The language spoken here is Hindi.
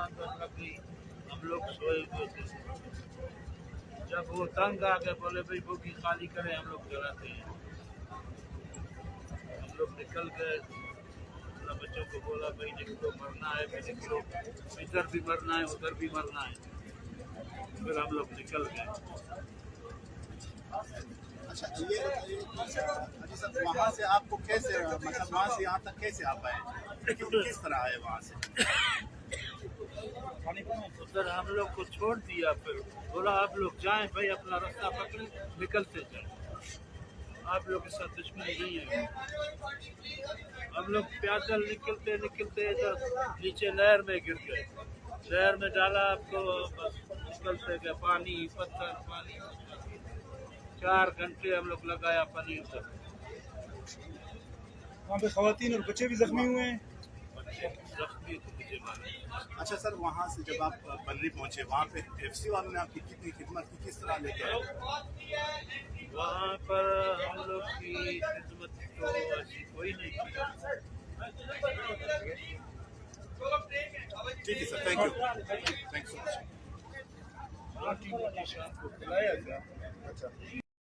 आंदोलन लग गई, हम लोग सोए हुए थे। जब वो तंग आ गए, बोले भाई बोगी खाली करें, हम लोग जलाते हैं। हम लोग निकल गए, बच्चों को बोला भाई निकलो, मरना है भाई निकलो, इधर भी मरना है उधर भी मरना है। फिर हम लोग निकल गए। अच्छा, ये अजी सर, वहाँ से आपको कैसे, मतलब वहाँ से यहाँ तक कैसे आप आए, किस तरह आए वहाँ से? उधर हम लोग को छोड़ दिया, फिर बोला आप लोग जाएं भाई, अपना रास्ता पकड़े, निकलते जाए, आप लोग के साथ दुश्मनी नहीं है। हम लोग पैदल निकलते निकलते इधर नीचे नहर में गिर गए, नहर में डाला आपको, बस निकलते गए, पानी पत्थर पानी। 4 घंटे हम लोग लगाया पानी तक। वहाँ पे खवातीन और बच्चे भी जख्मी हुए हैं। जख्मी तो मुझे मालूम। अच्छा सर, वहाँ से जब आप बर्री पहुँचे, वहाँ पे एफसी वालों ने आपकी कितनी खिदमत की, किस तरह लेके आए? वहाँ पर हम लोग की खिदमत तो ऐसी कोई नहीं की। ठीक है sir, thank you so much. Team को खिलाया गया। अच्छा।